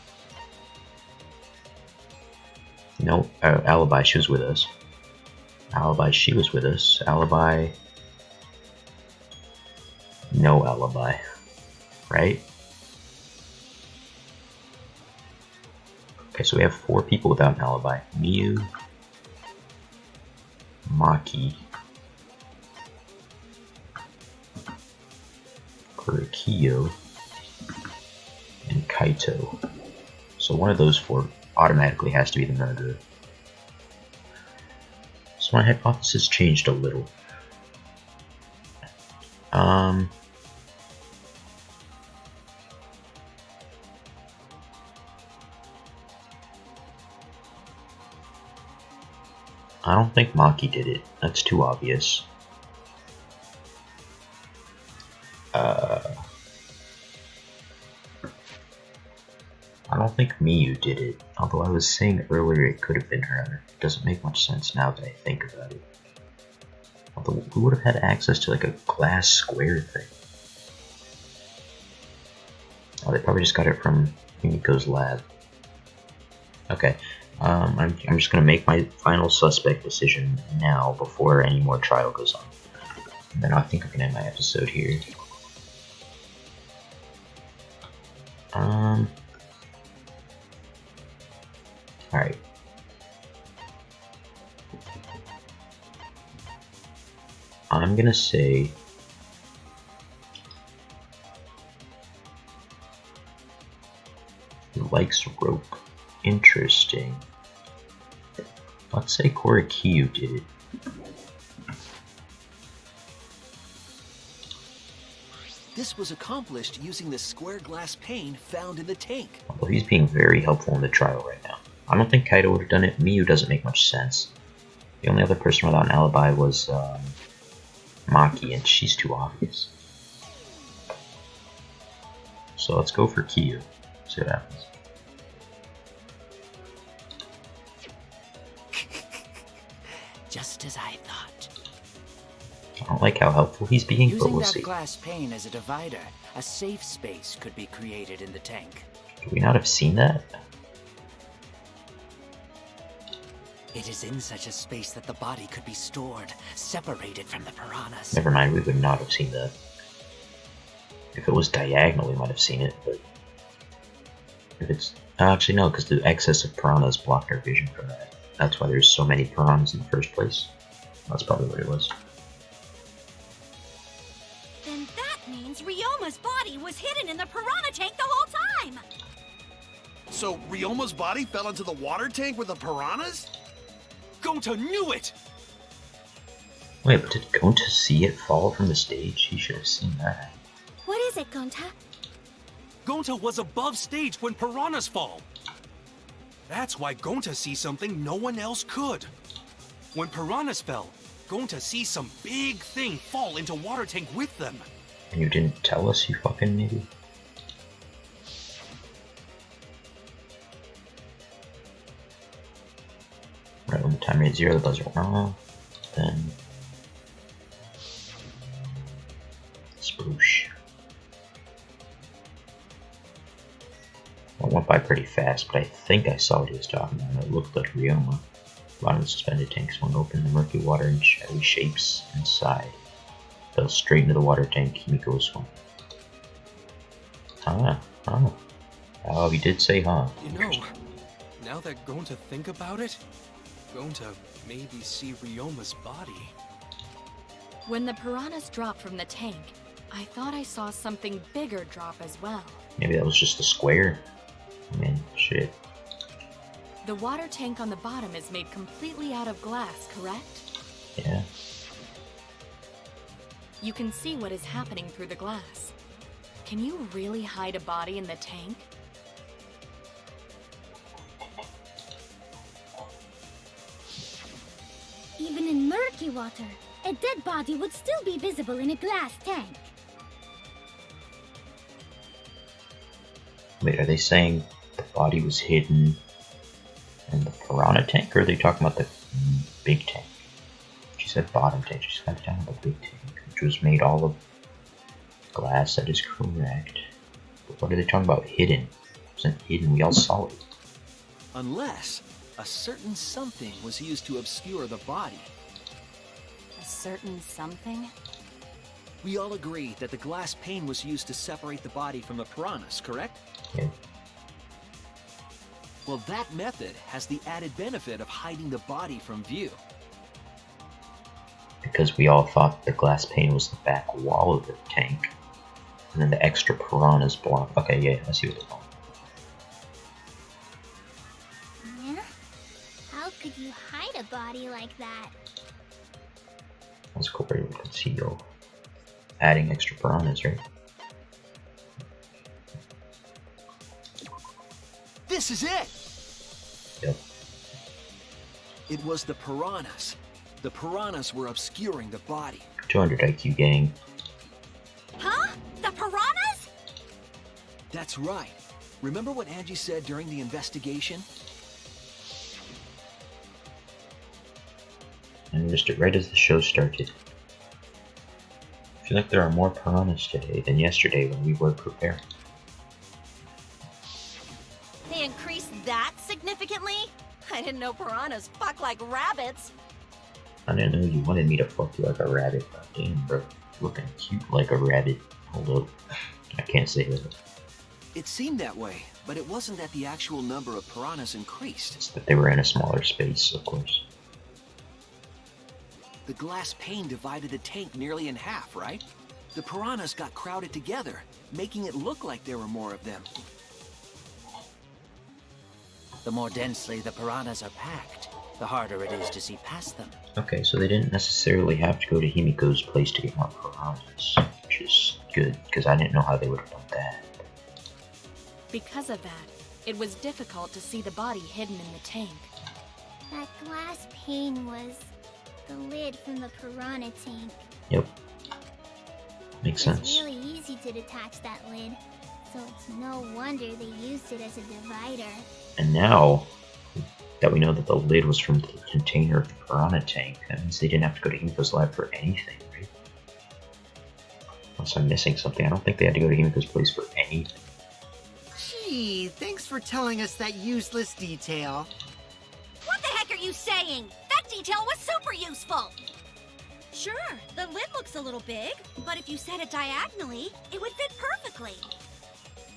Speaker 1: No, alibi, she was with us. Alibi, she was with us. Alibi. No alibi. Right? Okay, so we have 4 people without an alibi. Miu, Maki, Kurikyo, and Kaito. So one of those 4 automatically has to be the murderer. So my hypothesis changed a little. I don't think Maki did it. That's too obvious. I don't think Miu did it, although I was saying earlier it could have been her. It doesn't make much sense now that I think about it. Although, who would have had access to like a glass square thing? Oh, they probably just got it from Himiko's lab. Okay, I'm just gonna make my final suspect decision now before any more trial goes on. And then I think I can end my episode here. Alright. I'm gonna say he likes rope. Interesting. Let's say Kurikyo did it.
Speaker 7: This was accomplished using the square glass pane found in the tank.
Speaker 1: Although he's being very helpful in the trial right now. I don't think Kaito would have done it. Miu doesn't make much sense. The only other person without an alibi was Maki, and she's too obvious. So let's go for Kyo. See what happens.
Speaker 10: Just as I thought.
Speaker 1: I don't like how helpful he's being, but
Speaker 10: Using
Speaker 1: we'll
Speaker 10: that
Speaker 1: see.
Speaker 10: glass pane as a divider, a safe space could be created in the tank.
Speaker 1: Could we not have seen that?
Speaker 10: It is in such a space that the body could be stored, separated from the piranhas.
Speaker 1: Never mind, we would not have seen that. If it was diagonal, we might have seen it, but if it's actually no, because the excess of piranhas blocked our vision from that. That's why there's so many piranhas in the first place. That's probably what it was.
Speaker 11: Then that means Ryoma's body was hidden in the piranha tank the whole time!
Speaker 9: So Ryoma's body fell into the water tank with the piranhas?
Speaker 12: Gonta knew it!
Speaker 1: Wait, but did Gonta see it fall from the stage? He should have seen that.
Speaker 4: What is it, Gonta?
Speaker 12: Gonta was above stage when piranhas fall. That's why Gonta sees something no one else could. When piranhas fell, Gonta sees some big thing fall into water tank with them.
Speaker 1: And you didn't tell us, you fucking maybe? Right when the timer hits 0, the buzzer went off. Then sploosh. Well, it went by pretty fast, but I think I saw what he was talking about. It looked like Ryoma. A lot of the suspended tank swung open, the murky water in shadowy shapes inside fell straight into the water tank Himiko swung. Oh, he did say huh.
Speaker 12: You know, now that Gonta think about it, Gonta maybe see Ryoma's body.
Speaker 5: When the piranhas dropped from the tank, I thought I saw something bigger drop as well.
Speaker 1: Maybe that was just a square. I mean, shit.
Speaker 5: The water tank on the bottom is made completely out of glass, correct?
Speaker 1: Yeah.
Speaker 5: You can see what is happening through the glass. Can you really hide a body in the tank?
Speaker 4: Even in murky water, a dead body would still be visible in a glass tank.
Speaker 1: Wait, are they saying the body was hidden in the piranha tank, or are they talking about the big tank? She said bottom tank, she's kind of talking about the big tank, which was made all of glass, that is correct. But what are they talking about? Hidden. It wasn't hidden, we all saw it.
Speaker 7: Unless a certain something was used to obscure the body.
Speaker 5: A certain something?
Speaker 7: We all agree that the glass pane was used to separate the body from the piranhas, correct?
Speaker 1: Yeah.
Speaker 7: Well, that method has the added benefit of hiding the body from view.
Speaker 1: Because we all thought the glass pane was the back wall of the tank. And then the extra piranhas block. Okay, yeah, I see what they're going.
Speaker 8: Yeah? How could you hide a body like that?
Speaker 1: Let's go right with conceal. Adding extra piranhas, right?
Speaker 7: This is it!
Speaker 1: Yep.
Speaker 7: It was the piranhas. The piranhas were obscuring the body.
Speaker 1: 200 IQ gang.
Speaker 11: Huh? The piranhas?
Speaker 7: That's right. Remember what Angie said during the investigation?
Speaker 1: I noticed it right as the show started. I feel like there are more piranhas today than yesterday when we were preparing.
Speaker 11: They increased that significantly? I didn't know piranhas fuck like rabbits.
Speaker 1: I didn't know you wanted me to fuck you like a rabbit. God damn, bro. Looking cute like a rabbit. Hold up. I can't say that.
Speaker 7: It seemed that way, but it wasn't that the actual number of piranhas increased.
Speaker 1: It's that they were in a smaller space, of course.
Speaker 7: The glass pane divided the tank nearly in half, right? The piranhas got crowded together, making it look like there were more of them.
Speaker 10: The more densely the piranhas are packed, the harder it is to see past them.
Speaker 1: Okay, so they didn't necessarily have to go to Himiko's place to get more piranhas, which is good, because I didn't know how they would have done that.
Speaker 5: Because of that, it was difficult to see the body hidden in the tank.
Speaker 8: That glass pane was the lid from the piranha tank.
Speaker 1: Yep. Makes sense.
Speaker 8: It's really easy to detach that lid, so it's no wonder they used it as a divider.
Speaker 1: And now that we know that the lid was from the container of the piranha tank, that means they didn't have to go to Himiko's lab for anything, right? Unless I'm missing something. I don't think they had to go to Himiko's place for anything.
Speaker 3: Gee, thanks for telling us that useless detail.
Speaker 11: What the heck are you saying? That detail was super useful! Sure, the lid looks a little big, but if you set it diagonally, it would fit perfectly.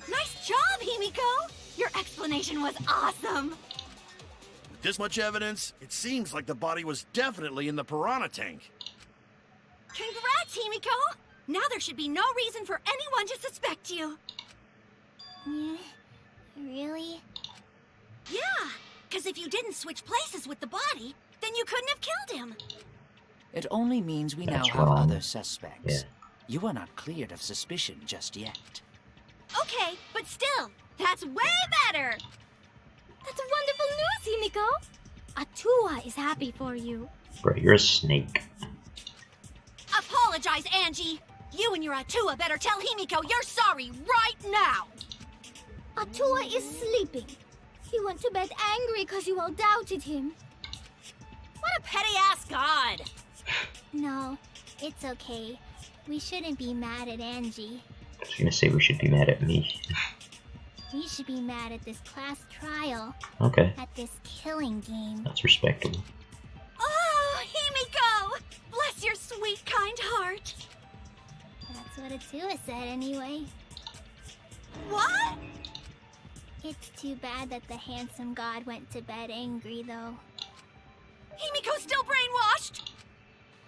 Speaker 11: Nice job, Himiko! Your explanation was awesome!
Speaker 9: With this much evidence, it seems like the body was definitely in the piranha tank.
Speaker 11: Congrats, Himiko! Now there should be no reason for anyone to suspect you.
Speaker 8: Yeah, really?
Speaker 11: Yeah, because if you didn't switch places with the body, then you couldn't have killed him.
Speaker 10: It only means we
Speaker 1: That's
Speaker 10: now have
Speaker 1: wrong.
Speaker 10: other suspects.
Speaker 1: Yeah.
Speaker 10: You are not cleared of suspicion just yet.
Speaker 11: Okay, but still, that's way better!
Speaker 4: That's wonderful news, Himiko! Atua is happy for you.
Speaker 1: Bro, you're a snake.
Speaker 11: Apologize, Angie! You and your Atua better tell Himiko you're sorry right now!
Speaker 4: Atua is sleeping. He went to bed angry because you all doubted him.
Speaker 11: What a petty-ass god!
Speaker 8: No, it's okay. We shouldn't be mad at Angie.
Speaker 1: I was gonna say we should be mad at me.
Speaker 8: We should be mad at this class trial.
Speaker 1: Okay,
Speaker 8: At this killing game.
Speaker 1: that's respectable.
Speaker 11: Oh, Himiko! Bless your sweet, kind heart!
Speaker 8: That's what Atua said anyway.
Speaker 11: What?
Speaker 8: It's too bad that the handsome god went to bed angry, though.
Speaker 11: Himiko's still brainwashed!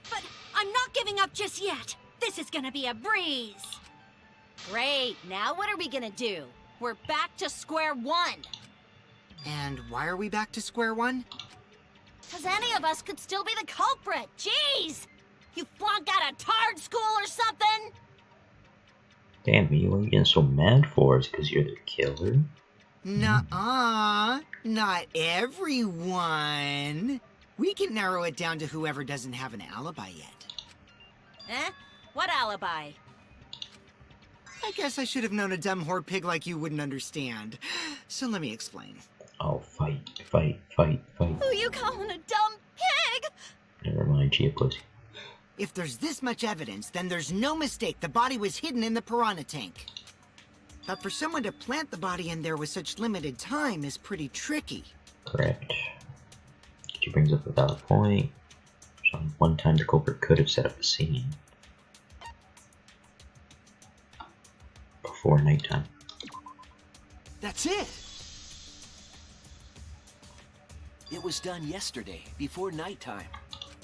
Speaker 11: But I'm not giving up just yet. This is gonna be a breeze. Great, now what are we gonna do? We're back to square one.
Speaker 3: And why are we back to square one?
Speaker 11: Because any of us could still be the culprit. Jeez! You flunked out of Tard school or something?
Speaker 1: Damn me, what are you getting so mad for? Is it because you're the killer?
Speaker 3: Nuh-uh, not everyone. We can narrow it down to whoever doesn't have an alibi yet.
Speaker 11: Eh? What alibi?
Speaker 3: I guess I should have known a dumb whore pig like you wouldn't understand. So let me explain.
Speaker 1: Oh, fight, fight, fight, fight.
Speaker 11: Who you calling a dumb pig?
Speaker 1: Never mind, Chia Pussy.
Speaker 3: If there's this much evidence, then there's no mistake the body was hidden in the piranha tank. But for someone to plant the body in there with such limited time is pretty tricky.
Speaker 1: Correct. She brings up a valid point. So one time the culprit could have set up a scene before nighttime.
Speaker 7: That's it! It was done yesterday, before nighttime.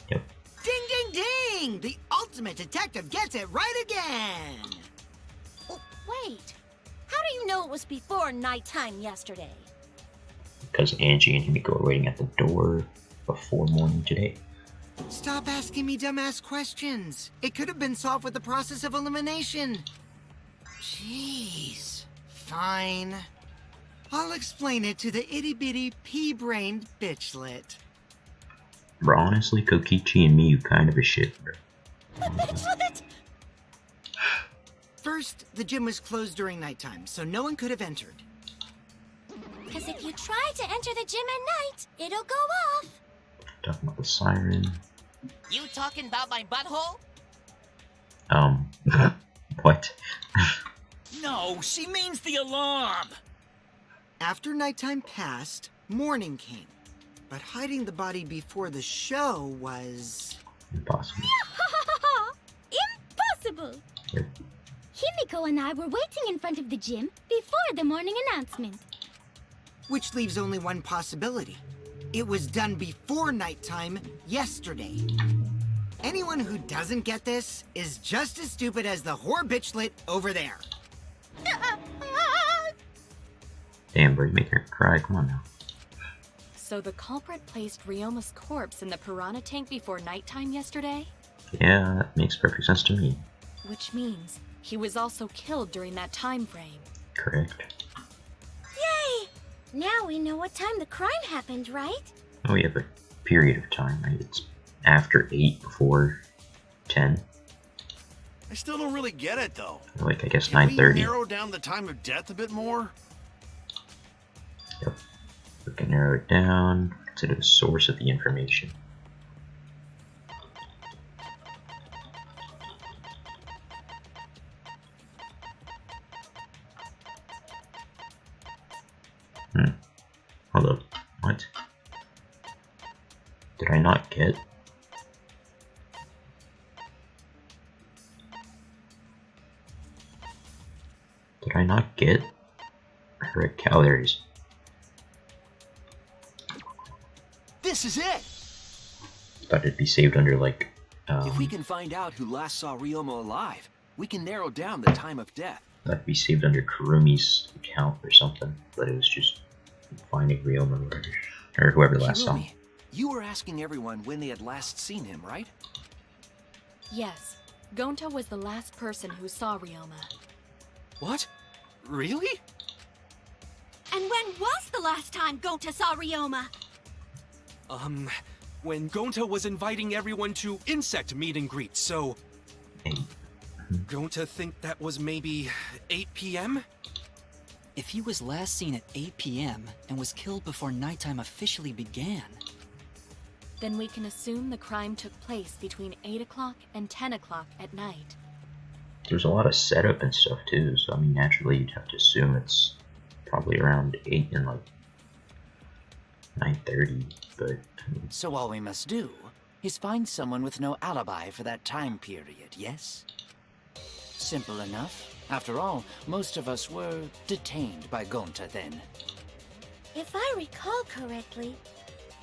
Speaker 1: Yep.
Speaker 3: Ding, ding, ding! The ultimate detective gets it right again!
Speaker 11: Oh, wait. How do you know it was before nighttime yesterday?
Speaker 1: Because Angie and Himiko are waiting at the door before morning today.
Speaker 3: Stop asking me dumbass questions. It could have been solved with the process of elimination. Jeez. Fine. I'll explain it to the itty-bitty pea-brained bitchlet.
Speaker 1: Bro, honestly, Kokichi and Miyu kind of a shit, bro.
Speaker 11: Bitchlet!
Speaker 3: First, the gym was closed during nighttime, so no one could have entered.
Speaker 11: Because if you try to enter the gym at night, it'll go off.
Speaker 1: Talking about the siren.
Speaker 2: You talking about my butthole?
Speaker 1: What?
Speaker 10: No, she means the alarm!
Speaker 3: After nighttime passed, morning came. But hiding the body before the show was...
Speaker 1: Impossible.
Speaker 4: Impossible!
Speaker 1: Yep.
Speaker 4: Himiko and I were waiting in front of the gym before the morning announcement.
Speaker 3: Which leaves only one possibility. It was done before nighttime yesterday. Anyone who doesn't get this is just as stupid as the whore bitchlet over there.
Speaker 1: Damn, bro, you make her cry. Come on now.
Speaker 5: So the culprit placed Ryoma's corpse in the piranha tank before nighttime yesterday?
Speaker 1: Yeah, that makes perfect sense to me.
Speaker 5: Which means he was also killed during that time frame.
Speaker 1: Correct.
Speaker 11: Yay! Now we know what time the crime happened, right?
Speaker 1: Oh, we have a period of time, right? It's after 8, before 10.
Speaker 9: I still don't really get it, though.
Speaker 1: Like, I guess
Speaker 9: Can we
Speaker 1: 9:30.
Speaker 9: narrow down the time of death a bit more?
Speaker 1: Yep. We can narrow it down. Consider the source of the information. Hold up. What? Did I not get? Did I not get correct calories?
Speaker 7: This is it!
Speaker 1: Thought it'd be saved under like.
Speaker 7: If we can find out who last saw Ryoma alive, we can narrow down the time of death.
Speaker 1: That'd be saved under Kurumi's account or something, but it was just finding Ryoma or whoever last saw him.
Speaker 7: Hirumi, you were asking everyone when they had last seen him, right?
Speaker 5: Yes, Gonta was the last person who saw Ryoma.
Speaker 12: What? Really?
Speaker 11: And when was the last time Gonta saw Ryoma?
Speaker 12: When Gonta was inviting everyone to insect meet and greet, so... Gonta think that was maybe 8 p.m.?
Speaker 6: If he was last seen at 8 p.m. and was killed before nighttime officially began...
Speaker 5: Then we can assume the crime took place between 8 o'clock and 10 o'clock at night.
Speaker 1: There's a lot of setup and stuff too, so I mean naturally you'd have to assume it's probably around 8 and like 9:30, but...
Speaker 10: So all we must do is find someone with no alibi for that time period, yes? Simple enough. After all, most of us were detained by Gonta then.
Speaker 11: If I recall correctly,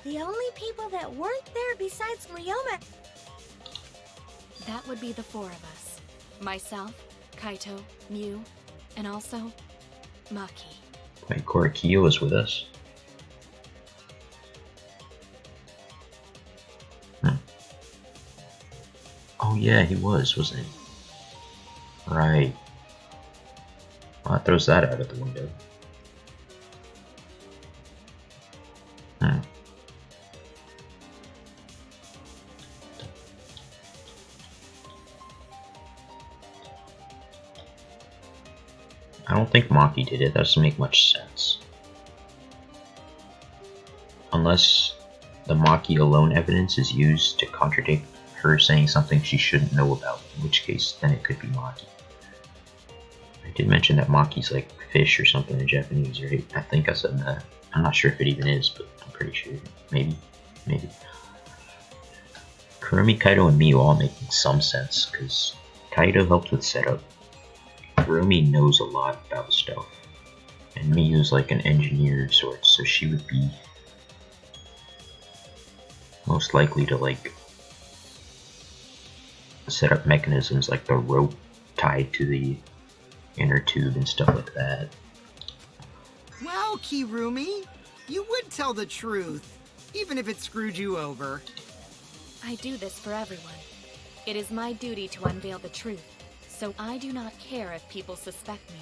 Speaker 11: the only people that weren't there besides Ryoma...
Speaker 5: That would be the 4 of us. Myself, Kaito, Miu, and also Maki.
Speaker 1: Wait, Korakiyo was with us? Oh yeah, he was, wasn't he? Right. Well, that throws that out of the window. I don't think Maki did it. That doesn't make much sense. Unless the Maki alone evidence is used to contradict her saying something she shouldn't know about, in which case then it could be Maki. I did mention that Maki's like fish or something in Japanese, right? I think I said that. I'm not sure if it even is, but I'm pretty sure. Maybe. Kurumi, Kaito, and Miu all making some sense, because Kaito helped with setup. Kurumi knows a lot about stuff. And Miu's like an engineer of sorts, so she would be most likely to like set up mechanisms like the rope tied to the inner tube and stuff like that.
Speaker 3: Well, Kirumi, you would tell the truth, even if it screwed you over.
Speaker 5: I do this for everyone. It is my duty to unveil the truth, so I do not care if people suspect me.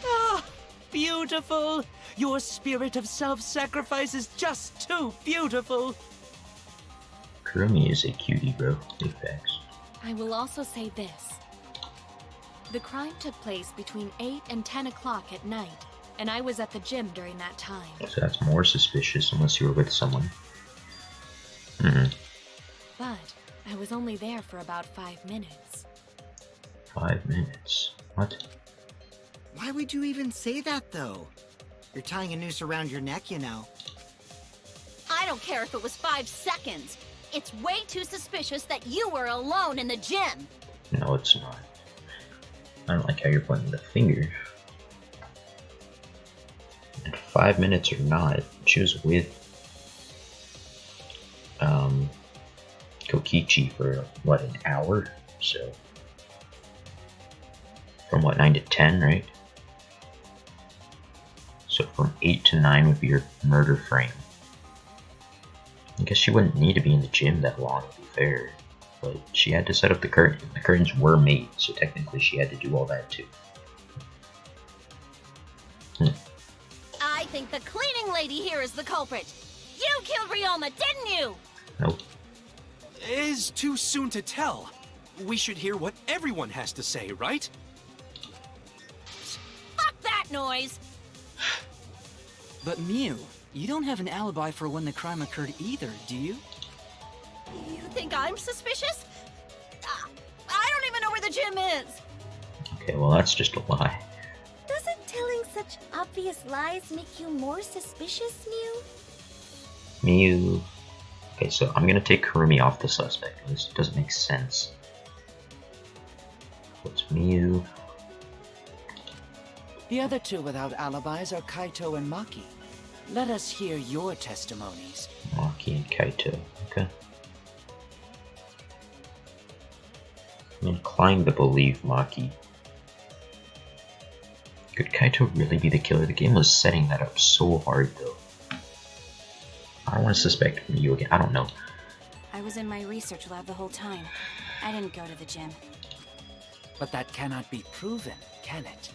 Speaker 10: Ah, beautiful! Your spirit of self-sacrifice is just too beautiful!
Speaker 1: Kurumi is a cutie, bro. Big facts.
Speaker 5: I will also say this. The crime took place between 8 and 10 o'clock at night, and I was at the gym during that time.
Speaker 1: So that's more suspicious unless you were with someone.
Speaker 5: But I was only there for about 5 minutes.
Speaker 1: 5 minutes? What?
Speaker 3: Why would you even say that, though? You're tying a noose around your neck, you know.
Speaker 11: I don't care if it was 5 seconds. It's way too suspicious that you were alone in the gym.
Speaker 1: No, it's not. I don't like how you're pointing the finger. And 5 minutes or not, she was with Kokichi for what, an hour? So from what, 9 to 10, right? So from 8 to 9 would be your murder frame. I guess she wouldn't need to be in the gym that long, to be fair. But she had to set up the curtain. The curtains were made, so technically she had to do all that too.
Speaker 11: I think the cleaning lady here is the culprit. You killed Ryoma, didn't you?
Speaker 1: Nope.
Speaker 12: Is too soon to tell. We should hear what everyone has to say, right?
Speaker 11: Fuck that noise!
Speaker 6: But Miu, you don't have an alibi for when the crime occurred either, do you?
Speaker 11: You think I'm suspicious? I don't even know where the gym is.
Speaker 1: Okay, well that's just a lie.
Speaker 4: Doesn't telling such obvious lies make you more suspicious, Miu?
Speaker 1: Miu. Okay, so I'm gonna take Kurumi off the suspect. This doesn't make sense. What's Miu?
Speaker 10: The other two without alibis are Kaito and Maki. Let us hear your testimonies.
Speaker 1: Maki and Kaito. Okay. I'm inclined to believe Maki. Could Kaito really be the killer? The game was setting that up so hard, though. I don't want to suspect Miu again. I don't know.
Speaker 13: I was in my research lab the whole time. I didn't go to the gym.
Speaker 10: But that cannot be proven, can it?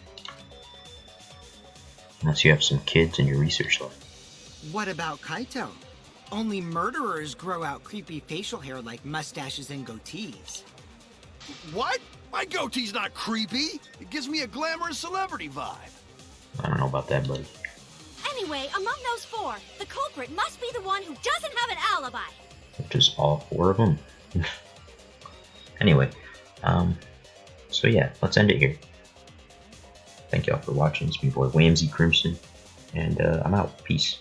Speaker 1: Unless you have some kids in your research lab.
Speaker 3: What about Kaito? Only murderers grow out creepy facial hair like mustaches and goatees.
Speaker 9: What? My goatee's not creepy. It gives me a glamorous celebrity vibe.
Speaker 1: I don't know about that, buddy.
Speaker 11: Anyway, among those 4, the culprit must be the one who doesn't have an alibi.
Speaker 1: Which is all 4 of them. Anyway, so yeah, let's end it here. Thank y'all for watching. It's me, boy Whamsy Crimson, and I'm out. Peace.